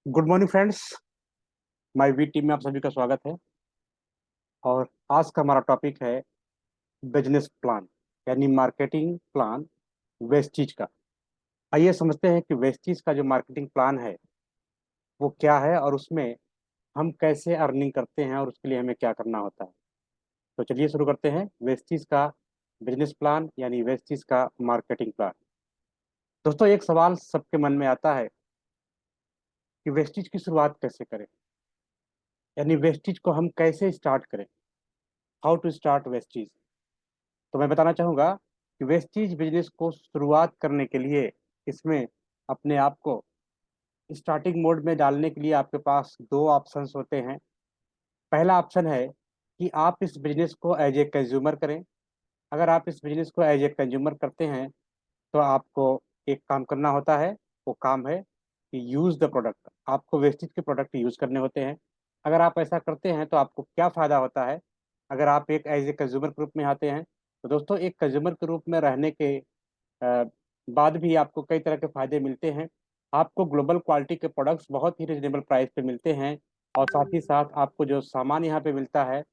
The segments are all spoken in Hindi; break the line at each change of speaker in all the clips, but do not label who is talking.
Good morning friends. My we team में आप सभी का स्वागत है। और आज का हमारा टॉपिक है बिजनेस प्लान, यानी मार्केटिंग प्लान वेस्टीज का। आइए समझते हैं कि वेस्टीज का जो मार्केटिंग प्लान है वो क्या है और उसमें हम कैसे अर्निंग करते हैं और उसके लिए हमें क्या करना होता है। तो चलिए शुरू करते हैं वेस्टीज का बिजनेस प्लान यानी वेस्टीज का मार्केटिंग प्लान। दोस्तों, एक सवाल सबके मन में आता है कि वेस्टीज की शुरुआत कैसे करें, यानी वेस्टीज को हम कैसे स्टार्ट करें। How to start Vestige. तो मैं बताना चाहूँगा कि वेस्टीज बिजनेस को शुरुआत करने के लिए इसमें अपने आप को स्टार्टिंग मोड में डालने के लिए आपके पास दो ऑप्शंस होते हैं। पहला ऑप्शन है कि आप इस बिजनेस को एज ए कंज्यूमर करें। अगर आप इस बिजनेस को एज ए कंज्यूमर करते हैं तो आपको एक काम करना होता है। वो काम है कि यूज़ द प्रोडक्ट। आपको वेस्टेज के प्रोडक्ट यूज़ करने होते हैं। अगर आप ऐसा करते हैं तो आपको क्या फ़ायदा होता है। अगर आप एक एज ए कंज्यूमर ग्रुप में आते हैं तो दोस्तों, एक कंज्यूमर के रूप में रहने के बाद भी आपको कई तरह के फायदे मिलते हैं। आपको ग्लोबल क्वालिटी के प्रोडक्ट्स बहुत ही रिजनेबल प्राइस पे मिलते हैं। और साथ ही साथ आपको जो सामान यहाँ पे मिलता है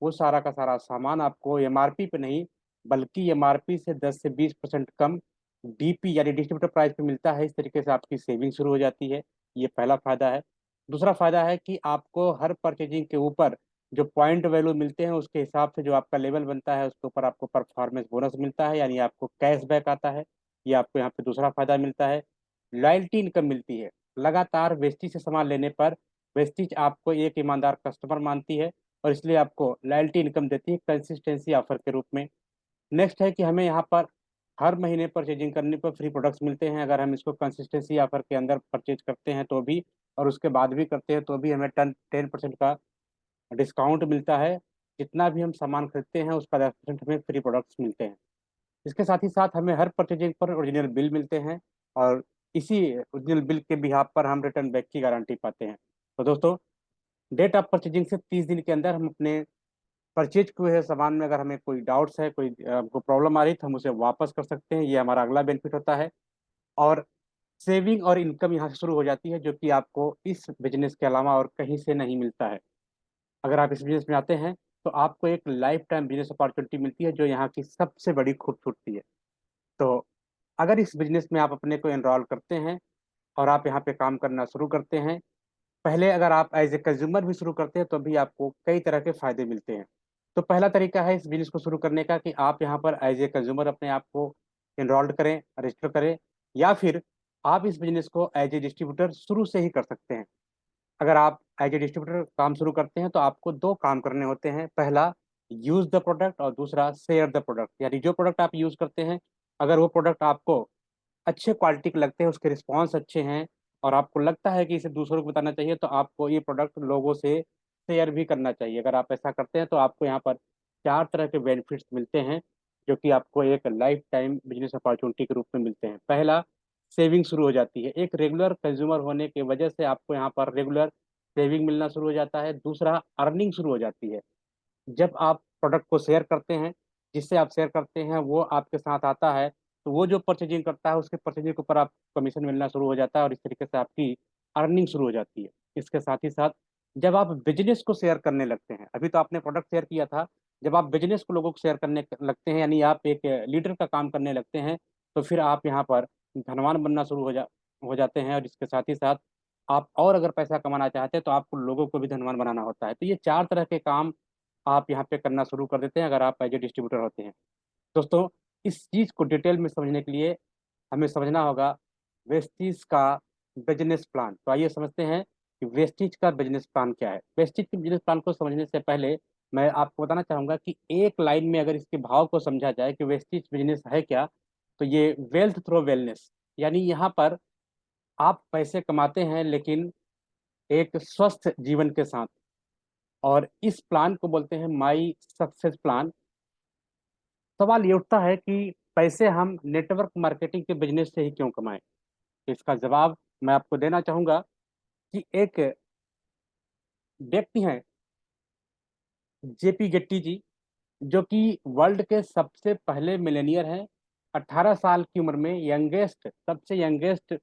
वो सारा का सारा सामान आपको एमआरपी पे नहीं बल्कि एमआरपी से 10 से 20% कम डीपी यानी डिस्ट्रीब्यूटर प्राइस पे मिलता है। इस तरीके से आपकी सेविंग शुरू हो जाती है। ये पहला फायदा है। दूसरा फायदा है कि आपको हर परचेजिंग के ऊपर जो पॉइंट वैल्यू मिलते हैं उसके हिसाब से जो आपका लेवल बनता है उसके ऊपर आपको परफॉर्मेंस बोनस मिलता है, यानी आपको कैशबैक आता है। ये आपको यहाँ पे दूसरा फायदा मिलता है। लॉयल्टी इनकम मिलती है। लगातार वेस्टीज से सामान लेने पर वेस्टीज आपको एक ईमानदार कस्टमर मानती है और इसलिए आपको लॉयल्टी इनकम देती है कंसिस्टेंसी ऑफर के रूप में। नेक्स्ट है कि हमें यहाँ पर हर महीने परचेजिंग करने पर फ्री प्रोडक्ट्स मिलते हैं। अगर हम इसको कंसिस्टेंसी ऑफर के अंदर परचेज करते हैं तो भी और उसके बाद भी करते हैं तो भी हमें 10% का डिस्काउंट मिलता है। जितना भी हम सामान खरीदते हैं उसका 10% हमें फ्री प्रोडक्ट्स मिलते हैं। इसके साथ ही साथ हमें हर परचेजिंग पर ओरिजिनल बिल मिलते हैं और इसी ओरिजिनल बिल के बिहाफ पर हम रिटर्न बैक की गारंटी पाते हैं। तो दोस्तों, डेट ऑफ परचेजिंग से 30 दिन के अंदर हम अपने परचेज किए हुए सामान में अगर हमें कोई डाउट्स है, कोई हमको प्रॉब्लम आ रही है तो हम उसे वापस कर सकते हैं। ये हमारा अगला बेनिफिट होता है। और सेविंग और इनकम यहाँ से शुरू हो जाती है जो कि आपको इस बिजनेस के अलावा और कहीं से नहीं मिलता है। अगर आप इस बिजनेस में आते हैं तो आपको एक लाइफ टाइम बिजनेस अपॉर्चुनिटी मिलती है जो यहाँ की सबसे बड़ी खूबसूरती है। तो अगर इस बिजनेस में आप अपने को एनरोल करते हैं और आप यहाँ पे काम करना शुरू करते हैं, पहले अगर आप एज ए कंज्यूमर भी शुरू करते हैं तो भी आपको कई तरह के फायदे मिलते हैं। तो पहला तरीका है इस बिजनेस को शुरू करने का कि आप यहाँ पर एज ए कंज्यूमर अपने आप को एनरोल्ड करें, रजिस्टर करें, या फिर आप इस बिजनेस को एज ए डिस्ट्रीब्यूटर शुरू से ही कर सकते हैं। अगर आप एज ए डिस्ट्रीब्यूटर काम शुरू करते हैं तो आपको दो काम करने होते हैं। पहला, यूज द प्रोडक्ट, और दूसरा शेयर द प्रोडक्ट। यानी जो प्रोडक्ट आप यूज करते हैं अगर वो प्रोडक्ट आपको अच्छे क्वालिटी के लगते हैं, उसके रिस्पॉन्स अच्छे हैं और आपको लगता है कि इसे दूसरों को बताना चाहिए, तो आपको ये प्रोडक्ट लोगों से शेयर भी करना चाहिए। अगर आप ऐसा करते हैं तो आपको यहाँ पर चार तरह के बेनिफिट्स मिलते हैं जो कि आपको एक लाइफ टाइम बिजनेस अपॉर्चुनिटी के रूप में मिलते हैं। पहला, सेविंग शुरू हो जाती है। एक रेगुलर कंज्यूमर होने की वजह से आपको यहाँ पर रेगुलर सेविंग मिलना शुरू हो जाता है। दूसरा, अर्निंग शुरू हो जाती है। जब आप प्रोडक्ट को शेयर करते हैं, जिससे आप शेयर करते हैं वो आपके साथ आता है, तो वो जो परचेजिंग करता है उसके परचेजिंग के ऊपर आप कमीशन मिलना शुरू हो जाता है और इस तरीके से आपकी अर्निंग शुरू हो जाती है। इसके साथ ही साथ जब आप बिजनेस को शेयर करने लगते हैं, अभी तो आपने प्रोडक्ट शेयर किया था, जब आप बिजनेस को लोगों को शेयर करने लगते हैं यानी आप एक लीडर का काम करने लगते हैं, तो फिर आप यहाँ पर धनवान बनना शुरू हो जाते हैं। और इसके साथ ही साथ आप और अगर पैसा कमाना चाहते हैं तो आपको लोगों को भी धनवान बनाना होता है। तो ये चार तरह के काम आप यहाँ पे करना शुरू कर देते हैं अगर आप एज ए डिस्ट्रीब्यूटर होते हैं। दोस्तों, इस चीज़ को डिटेल में समझने के लिए हमें समझना होगा वेस्टीज का बिजनेस प्लान। तो आइए समझते हैं कि वेस्टीज का बिजनेस प्लान क्या है। वेस्टीज के बिजनेस प्लान को समझने से पहले मैं आपको बताना चाहूंगा कि एक लाइन में अगर इसके भाव को समझा जाए कि वेस्टीज बिजनेस है क्या, तो ये वेल्थ थ्रो वेलनेस, यानी यहाँ पर आप पैसे कमाते हैं लेकिन एक स्वस्थ जीवन के साथ। और इस प्लान को बोलते हैं माई सक्सेस प्लान। सवाल ये उठता है कि पैसे हम नेटवर्क मार्केटिंग के बिजनेस से ही क्यों कमाएं। इसका जवाब मैं आपको देना चाहूंगा कि एक व्यक्ति हैं, जेपी गेट्टी जी, जो कि वर्ल्ड के सबसे पहले मिलेनियर हैं। 18 साल की उम्र में यंगेस्ट, सबसे यंगेस्ट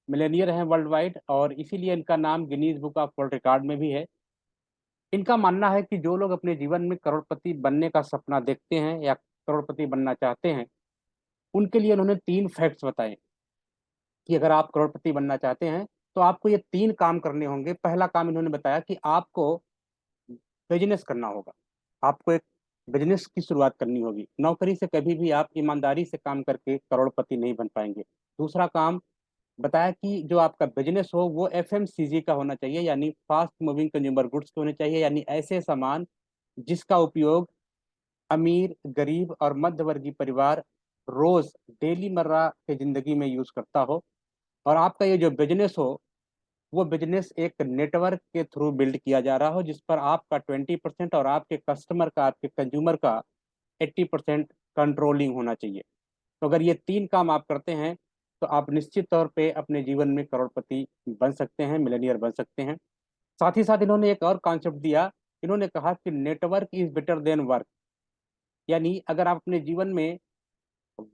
मिलेनियर हैं वर्ल्ड वाइड, और इसीलिए इनका नाम Guinness book of world record में भी है। इनका मानना है कि जो लोग अपने जीवन में करोड़पति बनने का सपना देखते हैं या करोड़पति बनना चाहते हैं, उनके लिए उन्होंने तीन फैक्ट्स बताए कि अगर आप करोड़पति बनना चाहते हैं तो आपको ये तीन काम करने होंगे। पहला काम इन्होंने बताया कि आपको बिजनेस करना होगा। आपको एक बिजनेस की शुरुआत करनी होगी। नौकरी से कभी भी आप ईमानदारी से काम करके करोड़पति नहीं बन पाएंगे। दूसरा काम बताया कि जो आपका बिजनेस हो वो एफएमसीजी का होना चाहिए, यानी फास्ट मूविंग कंज्यूमर गुड्स के होने चाहिए, यानी ऐसे सामान जिसका उपयोग अमीर, गरीब और मध्य वर्गीय परिवार रोज डेली मर्रा के जिंदगी में यूज करता हो। और आपका ये जो बिजनेस हो वो बिजनेस एक नेटवर्क के थ्रू बिल्ड किया जा रहा हो, जिस पर आपका 20% और आपके कस्टमर का, आपके कंज्यूमर का 80% कंट्रोलिंग होना चाहिए। तो अगर ये तीन काम आप करते हैं तो आप निश्चित तौर पे अपने जीवन में करोड़पति बन सकते हैं, मिलेनियर बन सकते हैं। साथ ही साथ इन्होंने एक और कॉन्सेप्ट दिया। इन्होंने कहा कि network is better than work, यानी अगर आप अपने जीवन में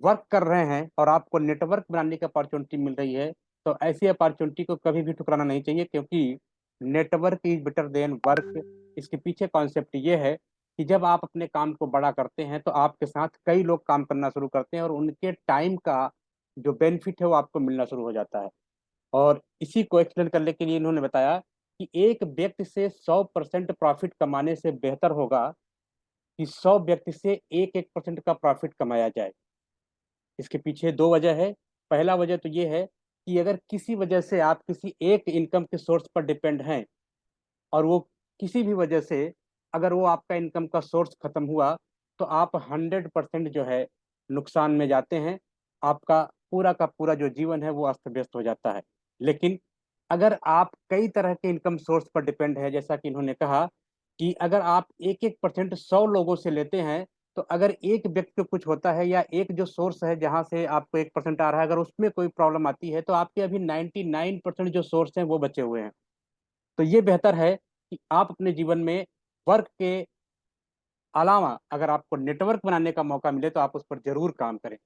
वर्क कर रहे हैं और आपको नेटवर्क बनाने की अपॉर्चुनिटी मिल रही है, तो ऐसी अपॉर्चुनिटी को कभी भी ठुकराना नहीं चाहिए, क्योंकि network is better than work. इसके पीछे कॉन्सेप्ट ये है कि जब आप अपने काम को बड़ा करते हैं तो आपके साथ कई लोग काम करना शुरू करते हैं और उनके टाइम का जो बेनिफिट है वो आपको मिलना शुरू हो जाता है। और इसी को एक्सप्लेन करने के लिए इन्होंने बताया कि एक व्यक्ति से 100% प्रॉफिट कमाने से बेहतर होगा कि 100 व्यक्ति से एक एक परसेंट का प्रॉफिट कमाया जाए। इसके पीछे दो वजह है। पहला वजह तो ये है कि अगर किसी वजह से आप किसी एक इनकम के सोर्स पर डिपेंड हैं और वो किसी भी वजह से अगर वो आपका इनकम का सोर्स खत्म हुआ तो आप 100% जो है नुकसान में जाते हैं। आपका पूरा का पूरा जो जीवन है वो अस्त व्यस्त हो जाता है। लेकिन अगर आप कई तरह के इनकम सोर्स पर डिपेंड है, जैसा कि इन्होंने कहा कि अगर आप एक एक परसेंट 100 लोगों से लेते हैं, तो अगर एक व्यक्ति को कुछ होता है या एक जो सोर्स है जहां से आपको 1% आ रहा है, अगर उसमें कोई प्रॉब्लम आती है तो आपके अभी 99% जो सोर्स हैं वो बचे हुए हैं। तो ये बेहतर है कि आप अपने जीवन में वर्क के अलावा अगर आपको नेटवर्क बनाने का मौका मिले तो आप उस पर जरूर काम करें।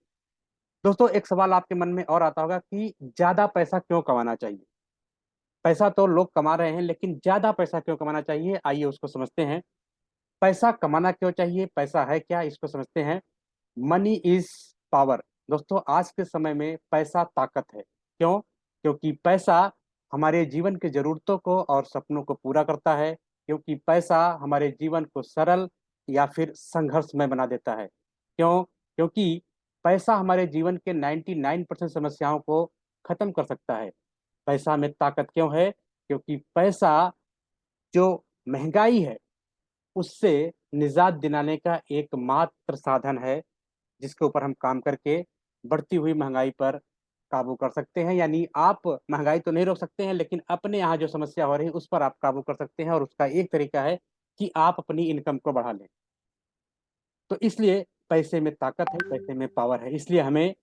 दोस्तों, एक सवाल आपके मन में और आता होगा कि ज्यादा पैसा क्यों कमाना चाहिए। पैसा तो लोग कमा रहे हैं, लेकिन ज्यादा पैसा क्यों कमाना चाहिए, आइए उसको समझते हैं। पैसा कमाना क्यों चाहिए, पैसा है क्या, इसको समझते हैं। Money is power. दोस्तों, आज के समय में पैसा ताकत है। क्यों? क्योंकि पैसा हमारे जीवन की जरूरतों को और सपनों को पूरा करता है। क्योंकि पैसा हमारे जीवन को सरल या फिर संघर्षमय बना देता है। क्यों? क्योंकि पैसा हमारे जीवन के 99% समस्याओं को खत्म कर सकता है। पैसा में ताकत क्यों है? क्योंकि पैसा जो महंगाई है उससे निजात दिलाने का एकमात्र साधन है, जिसके ऊपर हम काम करके बढ़ती हुई महंगाई पर काबू कर सकते हैं। यानी आप महंगाई तो नहीं रोक सकते हैं, लेकिन अपने यहाँ जो समस्या हो रही है उस पर आप काबू कर सकते हैं, और उसका एक तरीका है कि आप अपनी इनकम को बढ़ा लें। तो इसलिए पैसे में ताकत है, पैसे में पावर है। इसलिए हमें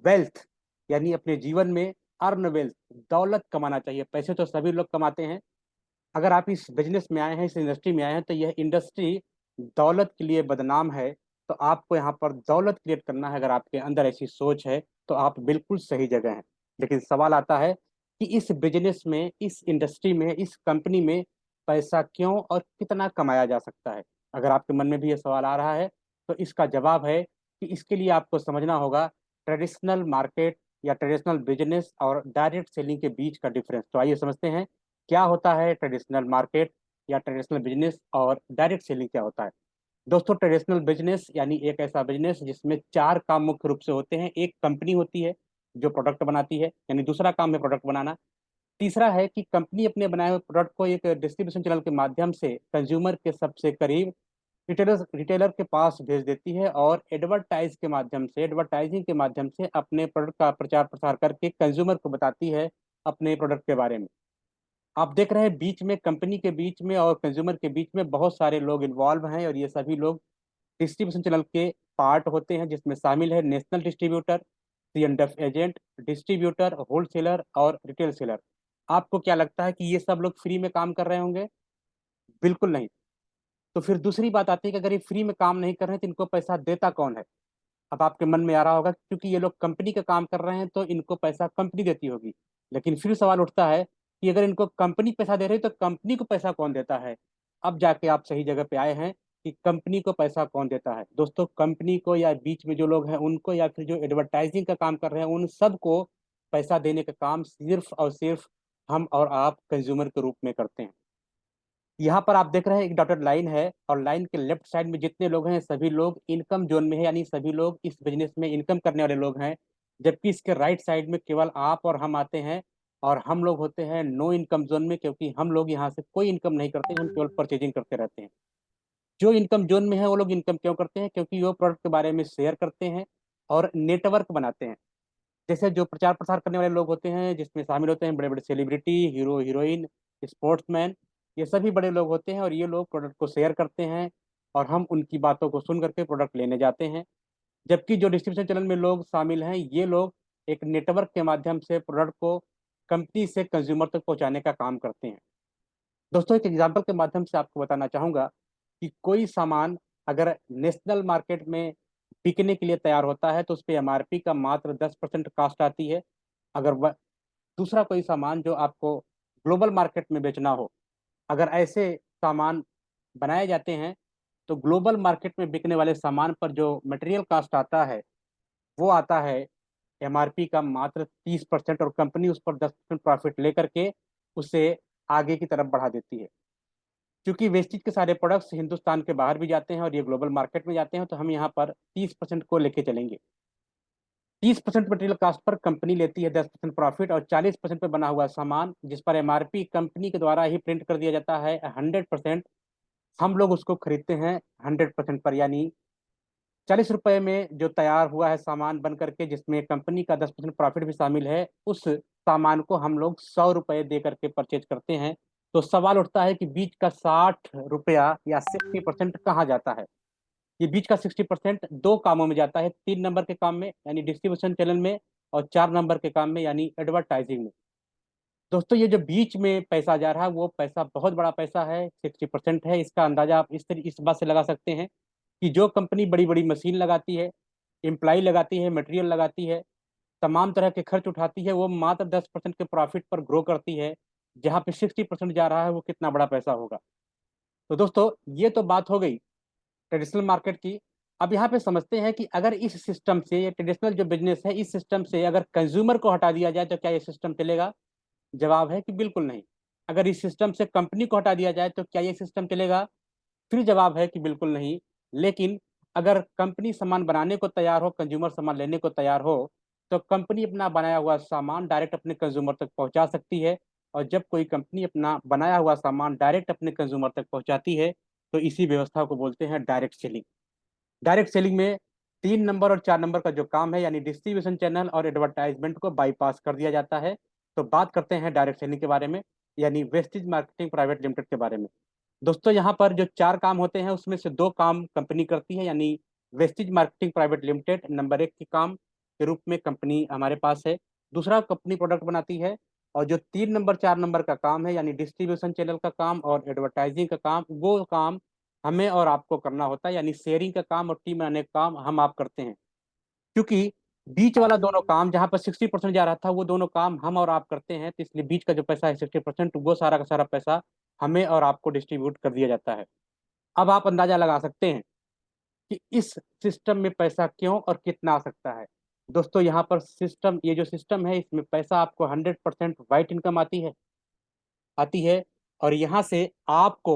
वेल्थ यानी अपने जीवन में अर्न वेल्थ, दौलत कमाना चाहिए। पैसे तो सभी लोग कमाते हैं। अगर आप इस बिजनेस में आए हैं, इस इंडस्ट्री में आए हैं, तो यह इंडस्ट्री दौलत के लिए बदनाम है। तो आपको यहाँ पर दौलत क्रिएट करना है। अगर आपके अंदर ऐसी सोच है तो आप बिल्कुल सही जगह हैं। लेकिन सवाल आता है कि इस बिजनेस में, इस इंडस्ट्री में, इस कंपनी में पैसा क्यों और कितना कमाया जा सकता है। अगर आपके मन में भी ये सवाल आ रहा है तो इसका जवाब है कि इसके लिए आपको समझना होगा ट्रेडिशनल मार्केट या ट्रेडिशनल बिजनेस और डायरेक्ट सेलिंग के बीच का डिफरेंस। तो आइए समझते हैं क्या होता है ट्रेडिशनल मार्केट या ट्रेडिशनल बिजनेस, और डायरेक्ट सेलिंग क्या होता है। दोस्तों, ट्रेडिशनल बिजनेस यानी एक ऐसा बिजनेस जिसमें चार काम मुख्य रूप से होते हैं। एक, कंपनी होती है जो प्रोडक्ट बनाती है, यानी दूसरा काम है प्रोडक्ट बनाना। तीसरा है कि कंपनी अपने बनाए हुए प्रोडक्ट को एक डिस्ट्रीब्यूशन चैनल के माध्यम से कंज्यूमर के सबसे करीब रिटेलर रिटेलर के पास भेज देती है, और एडवर्टाइजिंग के माध्यम से अपने प्रोडक्ट का प्रचार प्रसार करके कंज्यूमर को बताती है अपने प्रोडक्ट के बारे में। आप देख रहे हैं बीच में, कंपनी के बीच में और कंज्यूमर के बीच में बहुत सारे लोग इन्वॉल्व हैं, और ये सभी लोग डिस्ट्रीब्यूशन चैनल के पार्ट होते हैं, जिसमें शामिल है national distributor, C and F agent, distributor, wholesaler और रिटेल सेलर। आपको क्या लगता है कि ये सब लोग फ्री में काम कर रहे होंगे? बिल्कुल नहीं। तो फिर दूसरी बात आती है कि अगर ये फ्री में काम नहीं कर रहे हैं तो इनको पैसा देता कौन है? अब आपके मन में आ रहा होगा क्योंकि ये लोग कंपनी का काम कर रहे हैं तो इनको पैसा कंपनी देती होगी। लेकिन फिर सवाल उठता है कि अगर इनको कंपनी पैसा दे रही है तो कंपनी को पैसा कौन देता है। अब जाके आप सही जगह पे आए हैं कि कंपनी को पैसा कौन देता है। दोस्तों, कंपनी को या बीच में जो लोग हैं उनको या फिर जो एडवर्टाइजिंग का काम कर रहे हैं उन सबको पैसा देने का काम सिर्फ और सिर्फ हम और आप कंज्यूमर के रूप में करते हैं। यहाँ पर आप देख रहे हैं एक डॉटेड लाइन है और लाइन के लेफ्ट साइड में जितने लोग हैं सभी लोग इनकम जोन में है, यानी सभी लोग इस बिजनेस में इनकम करने वाले लोग हैं। जबकि इसके राइट साइड में केवल आप और हम आते हैं और हम लोग होते हैं नो इनकम जोन में, क्योंकि हम लोग यहाँ से कोई इनकम नहीं करते, हम केवल परचेजिंग करते रहते हैं। जो इनकम जोन में है वो लोग इनकम क्यों करते हैं? क्योंकि वो प्रोडक्ट के बारे में शेयर करते हैं और नेटवर्क बनाते हैं। जैसे जो प्रचार प्रसार करने वाले लोग होते हैं जिसमें शामिल होते हैं बड़े बड़े सेलिब्रिटी, हीरो हीरोइन, स्पोर्ट्समैन, ये सभी बड़े लोग होते हैं और ये लोग प्रोडक्ट को शेयर करते हैं और हम उनकी बातों को सुन करके प्रोडक्ट लेने जाते हैं। जबकि जो डिस्ट्रीब्यूशन चैनल में लोग शामिल हैं ये लोग एक नेटवर्क के माध्यम से प्रोडक्ट को कंपनी से कंज्यूमर तक पहुंचाने का काम करते हैं। दोस्तों, एक एग्जाम्पल के माध्यम से आपको बताना चाहूंगा कि कोई सामान अगर नेशनल मार्केट में बिकने के लिए तैयार होता है तो उस पर एमआरपी का मात्र 10% कास्ट आती है। अगर वह दूसरा कोई सामान जो आपको ग्लोबल मार्केट में बेचना हो, अगर ऐसे सामान बनाए जाते हैं तो ग्लोबल मार्केट में बिकने वाले सामान पर जो मटेरियल कास्ट आता है वो आता है एमआरपी का मात्र 30%, और कंपनी उस पर 10% प्रॉफिट लेकर के उसे आगे की तरफ बढ़ा देती है। क्योंकि वेस्टेज के सारे प्रोडक्ट्स हिंदुस्तान के बाहर भी जाते हैं और ये ग्लोबल मार्केट में जाते हैं, तो हम यहाँ पर 30% को लेके चलेंगे। 30% मटेरियल कास्ट पर कंपनी लेती है 10% प्रॉफिट, और 40% पे बना हुआ सामान जिस पर एमआरपी कंपनी के द्वारा ही प्रिंट कर दिया जाता है 100%, हम लोग उसको खरीदते हैं 100% पर। यानी 40 रुपए में जो तैयार हुआ है सामान बन करके जिसमें कंपनी का 10% प्रॉफिट भी शामिल है, उस सामान को हम लोग 100 रुपए दे करके परचेज करते हैं। तो सवाल उठता है कि बीच का 60 रुपया या 60% कहाँ जाता है? ये बीच का 60% दो कामों में जाता है, 3 नंबर के काम में यानी डिस्ट्रीब्यूशन चैनल में, और 4 नंबर के काम में यानी एडवर्टाइजिंग में। दोस्तों, ये जो बीच में पैसा जा रहा है वो पैसा बहुत बड़ा पैसा है, 60% है। इसका अंदाजा आप इस बात से लगा सकते हैं कि जो कंपनी बड़ी बड़ी मशीन लगाती है, एम्प्लाई लगाती है, मटेरियल लगाती है, तमाम तरह के खर्च उठाती है, वो मात्र 10% के प्रॉफिट पर ग्रो करती है। जहाँ पे 60% जा रहा है वो कितना बड़ा पैसा होगा। तो दोस्तों, ये तो बात हो गई ट्रेडिशनल मार्केट की। अब यहाँ पे समझते हैं कि अगर इस सिस्टम से, ये ट्रेडिशनल जो बिजनेस है, इस सिस्टम से अगर कंज्यूमर को हटा दिया जाए तो क्या ये सिस्टम चलेगा? जवाब है कि बिल्कुल नहीं। अगर इस सिस्टम से कंपनी को हटा दिया जाए तो क्या ये सिस्टम चलेगा? फिर जवाब है कि बिल्कुल नहीं। लेकिन अगर कंपनी सामान बनाने को तैयार हो, कंज्यूमर सामान लेने को तैयार हो, तो कंपनी अपना बनाया हुआ सामान डायरेक्ट अपने कंज्यूमर तक पहुंचा सकती है। और जब कोई कंपनी अपना बनाया हुआ सामान डायरेक्ट अपने कंज्यूमर तक पहुंचाती है तो इसी व्यवस्था को बोलते हैं डायरेक्ट सेलिंग। डायरेक्ट सेलिंग में 3 नंबर और 4 नंबर का जो काम है यानी डिस्ट्रीब्यूशन चैनल और एडवर्टाइजमेंट को बाईपास कर दिया जाता है। तो बात करते हैं डायरेक्ट सेलिंग के बारे में, यानी वेस्टेज मार्केटिंग प्राइवेट लिमिटेड के बारे में। दोस्तों, यहाँ पर जो 4 काम होते हैं उसमें से 2 काम कंपनी करती है, यानी wastage marketing private limited number 1 के काम के रूप में कंपनी हमारे पास है। दूसरा, कंपनी प्रोडक्ट बनाती है। और जो 3 नंबर 4 नंबर का काम है यानी डिस्ट्रीब्यूशन चैनल का काम और एडवर्टाइजिंग का काम, वो काम हमें और आपको करना होता है, यानी शेयरिंग का काम और टीम बनाने का काम हम आप करते हैं। क्योंकि बीच वाला दोनों काम जहाँ पर 60% जा रहा था वो दोनों काम हम और आप करते हैं, तो इसलिए बीच का जो पैसा है 60%, वो सारा का सारा पैसा हमें और आपको डिस्ट्रीब्यूट कर दिया जाता है। अब आप अंदाजा लगा सकते हैं कि इस सिस्टम में पैसा क्यों और कितना आ सकता है। दोस्तों, यहाँ पर सिस्टम, ये जो सिस्टम है इसमें पैसा आपको 100% वाइट इनकम आती है, और यहाँ से आपको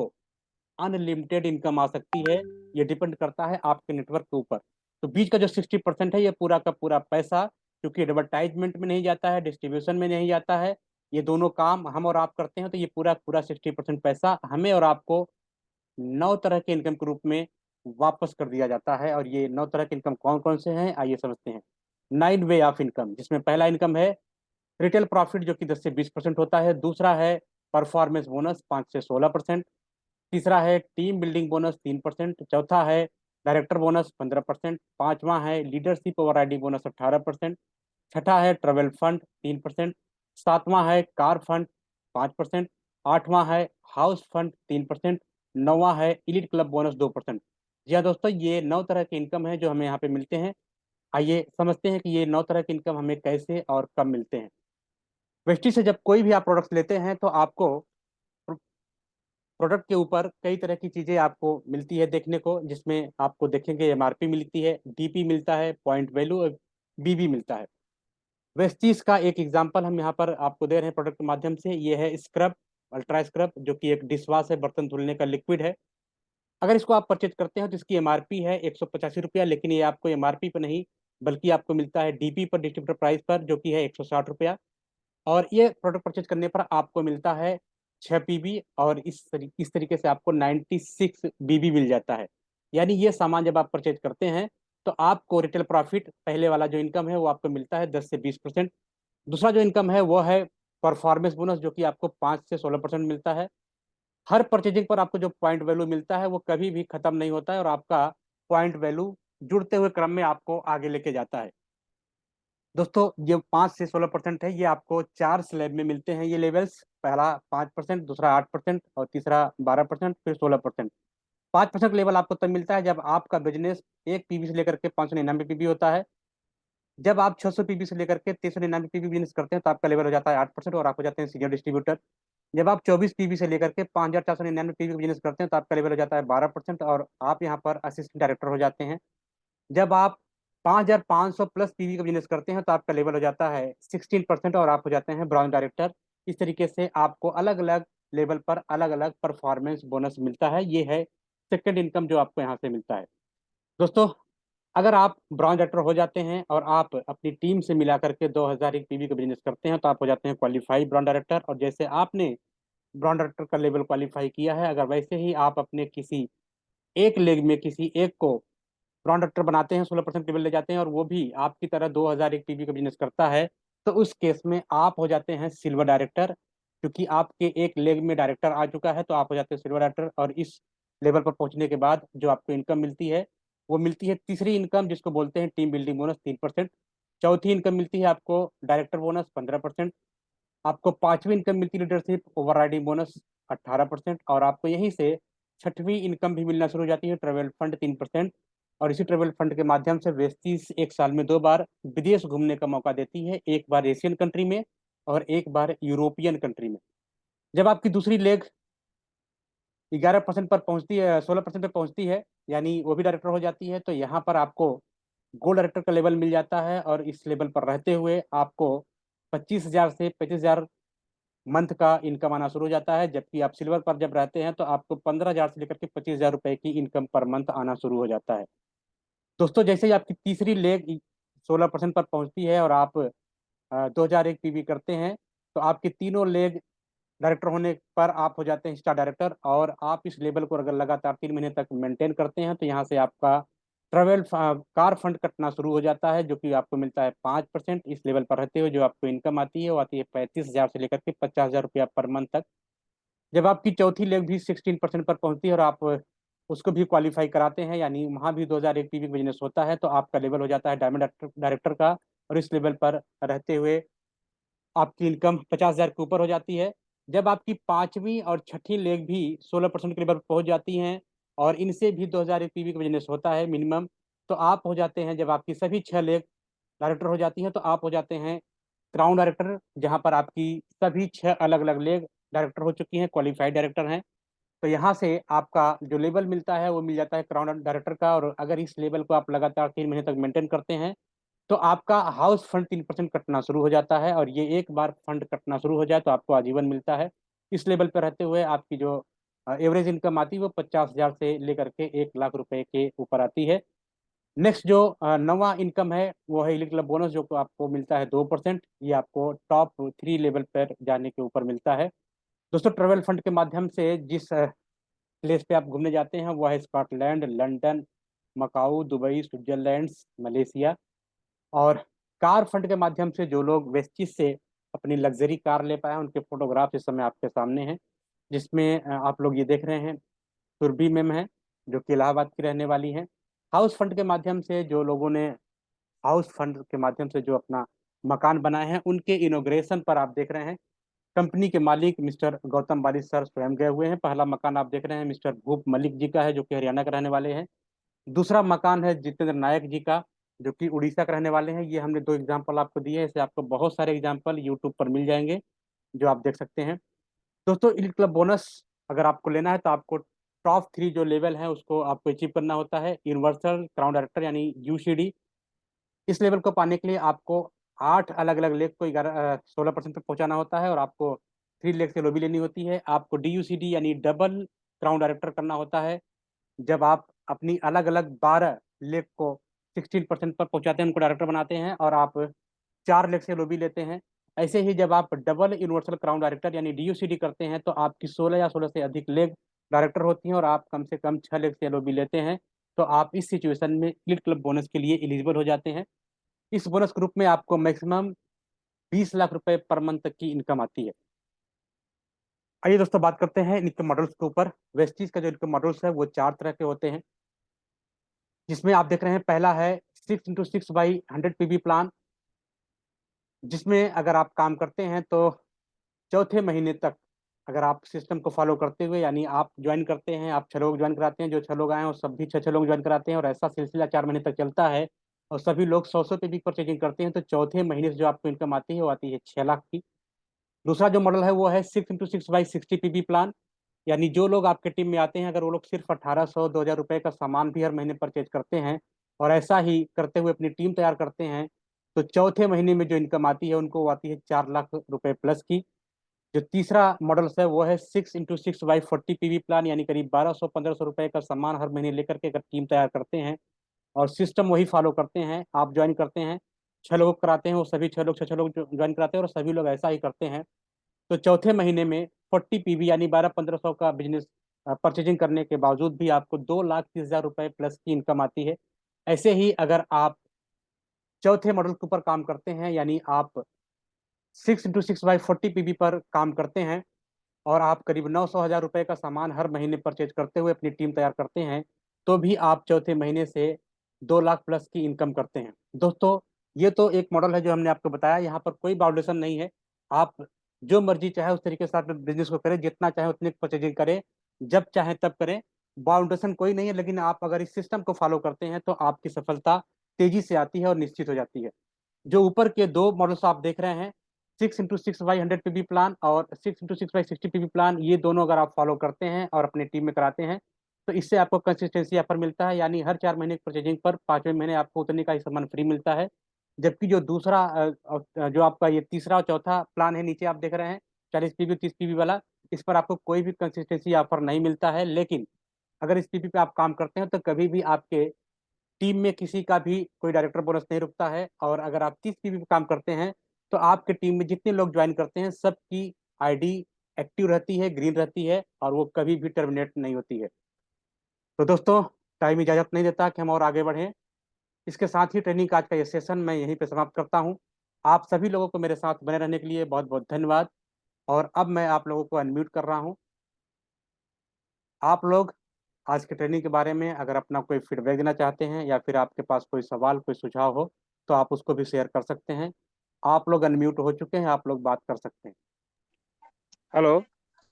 अनलिमिटेड इनकम आ सकती है। ये डिपेंड करता है आपके नेटवर्क के ऊपर। तो बीच का जो 60% है ये पूरा का पूरा पैसा, क्योंकि एडवर्टाइजमेंट में नहीं जाता है, डिस्ट्रीब्यूशन में नहीं जाता है, ये दोनों काम हम और आप करते हैं, तो ये पूरा पूरा 60% पैसा हमें और आपको 9 तरह के इनकम के रूप में वापस कर दिया जाता है। और ये 9 तरह के इनकम कौन कौन से हैं आइए समझते हैं। 9 वे ऑफ इनकम, जिसमें पहला इनकम है रिटेल प्रॉफिट जो कि 10 से 20% होता है। दूसरा है परफॉर्मेंस बोनस 5 से 16%। तीसरा है टीम बिल्डिंग बोनस 3%। चौथा है डायरेक्टर बोनस 15%। पांचवा है लीडरशिप ओवर आईडी बोनस 18%। छठा है ट्रेवल फंड 3%। सातवां है कार फंड 5%। आठवां है हाउस फंड 3%। नौवां है इलीट क्लब बोनस 2%। जी हाँ दोस्तों, ये 9 तरह के इनकम है जो हमें यहाँ पे मिलते हैं। आइए समझते हैं कि ये 9 तरह के इनकम हमें कैसे और कब मिलते हैं। वेस्टी से जब कोई भी आप प्रोडक्ट्स लेते हैं तो आपको प्रोडक्ट के ऊपर कई तरह की चीजें आपको मिलती है देखने को, जिसमें आपको देखेंगे एमआरपी मिलती है, डीपी मिलता है, पॉइंट वैल्यू, बीबी मिलता है। वेस्टीज का एक एग्जांपल हम यहाँ पर आपको दे रहे हैं प्रोडक्ट के माध्यम से। ये है स्क्रब, अल्ट्रा स्क्रब, जो कि एक डिशवाश है, बर्तन धुलने का लिक्विड है। अगर इसको आप परचेज करते हैं तो इसकी एमआरपी है 185 रुपया, लेकिन ये आपको एमआरपी पर नहीं बल्कि आपको मिलता है डीपी पर, डिस्ट्रीब्यूटर प्राइस पर, जो कि है 160 रुपया। और ये प्रोडक्ट परचेज करने पर आपको मिलता है 6 पीबी, और इस तरीके से आपको 96 बीबी मिल जाता है। यानी ये सामान जब आप परचेज करते हैं तो आपको रिटेल प्रॉफिट, पहले वाला जो इनकम है वो आपको मिलता है 10 से 20%। दूसरा जो इनकम है वो है परफॉर्मेंस बोनस, जो कि आपको 5 से 16% मिलता है। हर परचेजिंग पर आपको जो पॉइंट वैल्यू मिलता है वो कभी भी खत्म नहीं होता है, और आपका पॉइंट वैल्यू जुड़ते हुए क्रम में आपको आगे लेके जाता है। दोस्तों, ये 5 से 16% है, ये आपको 4 स्लैब में मिलते हैं ये लेवल्स। पहला 5%, दूसरा 8%, और तीसरा 12%, फिर 16%। 5% लेवल आपको तब मिलता है जब आपका बिजनेस 1 पीबी से लेकर के 599 पीबी होता है। जब आप 600 पीबी से लेकर के 399 पीबी बिजनेस करते हैं तो आपका लेवल हो जाता है 8%, और आप हो जाते हैं सीनियर डिस्ट्रीब्यूटर। जब आप 24 पीबी से लेकर के 5499 पीबी बिजनेस करते हैं तो आपका लेवल हो जाता है 12%, और आप यहाँ पर असिस्टेंट डायरेक्टर हो जाते हैं। जब आप 5500 प्लस पीवी का बिजनेस करते हैं तो आपका लेवल हो जाता है 16%, और आप हो जाते हैं ब्राउन डायरेक्टर। इस तरीके से आपको अलग अलग लेवल पर अलग अलग परफॉर्मेंस बोनस मिलता है। ये है सेकंड इनकम जो आपको यहाँ से मिलता है। दोस्तों, अगर आप ब्राउन डायरेक्टर हो जाते हैं और आप अपनी टीम से मिला करके 2001 पीवी का बिजनेस करते हैं तो आप हो जाते हैं क्वालिफाइड ब्राउन डायरेक्टर। और जैसे आपने ब्राउन डायरेक्टर का लेवल क्वालिफाई किया है, अगर वैसे ही आप अपने किसी एक लेग में किसी एक को ब्रांड डायरेक्टर बनाते हैं, 16% टेबल ले जाते हैं, और वो भी आपकी तरह 2001 पीबी का बिजनेस करता है, तो उस केस में आप हो जाते हैं सिल्वर डायरेक्टर। क्योंकि आपके एक लेग में डायरेक्टर आ चुका है तो आप हो जाते हैं सिल्वर डायरेक्टर। और इस लेवल पर पहुंचने के बाद जो आपको इनकम मिलती है वो मिलती है तीसरी इनकम, जिसको बोलते हैं टीम बिल्डिंग बोनस, 3%। चौथी इनकम मिलती है आपको डायरेक्टर बोनस, 15%। आपको पांचवी इनकम मिलती है लीडरशिप ओवर राइडिंग बोनस, 18%। और आपको यहीं से छठवीं इनकम भी मिलना शुरू हो जाती है, ट्रेवल फंड, 3%। और इसी ट्रेवल फंड के माध्यम से वेस्टीज एक साल में 2 बार विदेश घूमने का मौका देती है, एक बार एशियन कंट्री में और एक बार यूरोपियन कंट्री में। जब आपकी दूसरी लेग 11% पर पहुंचती है, 16% पर पहुंचती है, यानी वो भी डायरेक्टर हो जाती है, तो यहाँ पर आपको गोल्ड डायरेक्टर का लेवल मिल जाता है। और इस लेवल पर रहते हुए आपको 25,000 से 25,000 मंथ का इनकम आना शुरू हो जाता है। जबकि आप सिल्वर पर जब रहते हैं तो आपको 15,000 से लेकर के 25,000 रुपए की इनकम पर मंथ आना शुरू हो जाता है। दोस्तों, जैसे ही आपकी तीसरी लेग 16% पर पहुंचती है और आप 2001 पीवी करते हैं तो आपकी तीनों लेग डायरेक्टर होने पर आप हो जाते हैं स्टार डायरेक्टर। और आप इस लेवल को अगर लगातार 3 महीने तक मेंटेन करते हैं तो यहाँ से आपका ट्रेवल कार फंड कटना शुरू हो जाता है, जो कि आपको मिलता है 5%। इस लेवल पर रहते हुए जो आपको इनकम आती है वो आती है 35,000 से लेकर के 50,000 रुपया पर मंथ तक। जब आपकी चौथी लेग भी 16% पर पहुंचती है और आप उसको भी क्वालिफाई कराते हैं, यानी वहाँ भी 2001 पीवी बिजनेस होता है, तो आपका लेवल हो जाता है डायमंड डायरेक्टर का। और इस लेवल पर रहते हुए आपकी इनकम 50,000 के ऊपर हो जाती है। जब आपकी पांचवी और छठी लेग भी 16% के लेवल पर पहुंच जाती हैं और इनसे भी 2001 पीवी का बिजनेस होता है मिनिमम, तो आप हो जाते हैं, जब आपकी सभी 6 लेग डायरेक्टर हो जाती हैं तो आप हो जाते हैं क्राउन डायरेक्टर, जहां पर आपकी सभी 6 अलग अलग लेग डायरेक्टर हो चुकी हैं, क्वालिफाइड डायरेक्टर हैं। तो यहाँ से आपका जो लेवल मिलता है वो मिल जाता है क्राउन डायरेक्टर का। और अगर इस लेवल को आप लगातार 3 महीने तक मेंटेन करते हैं तो आपका हाउस फंड 3% कटना शुरू हो जाता है। और ये एक बार फंड कटना शुरू हो जाए तो आपको आजीवन मिलता है। इस लेवल पर रहते हुए आपकी जो एवरेज इनकम आती है वो 50,000 से लेकर के 1 लाख रुपए के ऊपर आती है। नेक्स्ट जो नवा इनकम है वो है इलीट क्लब बोनस, जो को आपको मिलता है 2%। ये आपको टॉप 3 लेवल पर जाने के ऊपर मिलता है। दोस्तों, ट्रेवल फंड के माध्यम से जिस प्लेस पे आप घूमने जाते हैं वो है Scotland, London, Macau, Dubai, Switzerland, Malaysia. और कार फंड के माध्यम से जो लोग वेस्टिज से अपनी लग्जरी कार ले पाए हैं उनके फोटोग्राफ इस समय आपके सामने हैं, जिसमें आप लोग ये देख रहे हैं सुरभि मैम है, जो कि इलाहाबाद की रहने वाली हैं। हाउस फंड के माध्यम से जो लोगों ने हाउस फंड के माध्यम से जो अपना मकान बनाए हैं उनके इनोग्रेशन पर आप देख रहे हैं कंपनी के मालिक मिस्टर गौतम बारिश सर स्वयं गए हुए हैं। पहला मकान आप देख रहे हैं मिस्टर भूप मलिक जी का है, जो कि हरियाणा के रहने वाले हैं। दूसरा मकान है जितेंद्र नायक जी का, जो कि उड़ीसा के रहने वाले हैं। ये हमने दो एग्जाम्पल आपको दिए हैं, ऐसे आपको बहुत सारे एग्जाम्पल यूट्यूब पर मिल जाएंगे जो आप देख सकते हैं। दोस्तों, इलीट क्लब बोनस अगर आपको लेना है तो आपको टॉप 3 जो लेवल है उसको आपको अचीव करना होता है। यूनिवर्सल क्राउन डायरेक्टर यानी यूसीडी, इस लेवल को पाने के लिए आपको 8 अलग अलग लेग को 16% पर पहुंचाना होता है और आपको 3 लेग से लॉबी लेनी होती है। आपको डीयूसीडी यानी डबल क्राउन डायरेक्टर करना होता है जब आप अपनी अलग अलग 12 लेग को 16% पर पहुंचाते हैं, उनको डायरेक्टर बनाते हैं और आप 4 लेग से लॉबी लेते हैं। ऐसे ही जब आप डबल यूनिवर्सल क्राउन डायरेक्टर यानी डीयूसीडी करते हैं तो आपकी 16 या 16 से अधिक लेग डायरेक्टर होती हैं और आप कम से कम 6 लेग से लॉबी लेते हैं। तो आप इस सिचुएशन में इलीट क्लब बोनस के लिए एलिजिबल हो जाते हैं। इस बोनस ग्रुप में आपको मैक्सिमम 20 लाख रुपए पर मंथ तक की इनकम आती है। आइए दोस्तों, बात करते हैं इनकम मॉडल्स के ऊपर। वेस्टीज का जो इनकम मॉडल्स है वो 4 तरह के होते हैं, जिसमें आप देख रहे हैं पहला है 6x6/100 PB प्लान, जिसमें अगर आप काम करते हैं तो चौथे महीने तक अगर आप सिस्टम को फॉलो करते हुए, यानी आप ज्वाइन करते हैं, आप 6 लोग ज्वाइन कराते हैं, जो 6 लोग आए हैं और सब भी 6 6 लोग ज्वाइन कराते हैं और ऐसा सिलसिला 4 महीने तक चलता है और सभी लोग 100 PB परचेजिंग करते हैं, तो चौथे महीने से जो आपको इनकम आती है वो आती है 6 लाख की। दूसरा जो मॉडल है वो है 6x6/60 PB प्लान, यानी जो लोग आपके टीम में आते हैं अगर वो लोग सिर्फ 1800-2000 रुपए का सामान भी हर महीने परचेज करते हैं और ऐसा ही करते हुए अपनी टीम तैयार करते हैं, तो चौथे महीने में जो इनकम आती है उनको वो आती है 4 लाख रुपए प्लस की। जो तीसरा मॉडल है वो है 6x6/40 PB प्लान, यानी करीब 1200-1500 रुपए का सामान हर महीने लेकर के अगर टीम तैयार करते हैं और सिस्टम वही फॉलो करते हैं, आप ज्वाइन करते हैं, 6 लोग कराते हैं, वो सभी 6 लोग 6 6 लोग ज्वाइन कराते हैं और सभी लोग ऐसा ही करते हैं, तो चौथे महीने में 40 PB यानी 12-1500 का बिजनेस परचेजिंग करने के बावजूद भी आपको 2,30,000 रुपए प्लस की इनकम आती है। ऐसे ही अगर आप चौथे मॉडल के ऊपर काम करते हैं, यानी आप 6x6/40 PB पर काम करते हैं और आप करीब 900,000 रुपए का सामान हर महीने परचेज करते हुए अपनी टीम तैयार करते हैं, तो भी आप चौथे महीने से 2 लाख प्लस की इनकम करते हैं। दोस्तों, ये तो एक मॉडल है जो हमने आपको बताया, यहाँ पर कोई बाउंडेशन नहीं है। आप जो मर्जी चाहे उस तरीके से आप बिजनेस को करें, जितना चाहे उतनी परचेजिंग करें, जब चाहे तब करें, बाउंडेशन कोई नहीं है। लेकिन आप अगर इस सिस्टम को फॉलो करते हैं तो आपकी सफलता तेजी से आती है और निश्चित हो जाती है। जो ऊपर के दो मॉडल्स आप देख रहे हैं, 6x6/100 PB प्लान और 6x6/60 PB प्लान, ये दोनों अगर आप फॉलो करते हैं और अपनी टीम में कराते हैं तो इससे आपको कंसिस्टेंसी ऑफर मिलता है, यानी हर 4 महीने की परचेजिंग पर 5वें महीने आपको उतने का ही सामान फ्री मिलता है। जबकि जो दूसरा जो आपका ये तीसरा और चौथा प्लान है, नीचे आप देख रहे हैं 40 PB 30 PB वाला, इस पर आपको कोई भी कंसिस्टेंसी ऑफर नहीं मिलता है। लेकिन अगर इस पीपी पे आप काम करते हैं तो कभी भी आपके टीम में किसी का भी कोई डायरेक्टर बोनस नहीं रुकता है। और अगर आप 30 पीवी पे काम करते हैं तो आपके टीम में जितने लोग ज्वाइन करते हैं सबकी आईडी एक्टिव रहती है, ग्रीन रहती है और वो कभी भी टर्मिनेट नहीं होती है। तो दोस्तों, टाइम इजाजत नहीं देता कि हम और आगे बढ़ें। इसके साथ ही ट्रेनिंग का आज का ये सेशन मैं यहीं पे समाप्त करता हूँ। आप सभी लोगों को मेरे साथ बने रहने के लिए बहुत बहुत धन्यवाद। और अब मैं आप लोगों को अनम्यूट कर रहा हूँ। आप लोग आज के ट्रेनिंग के बारे में अगर अपना कोई फीडबैक देना चाहते हैं या फिर आपके पास कोई सवाल कोई सुझाव हो तो आप उसको भी शेयर कर सकते हैं। आप लोग अनम्यूट हो चुके हैं, आप लोग बात कर सकते हैं।
हेलो।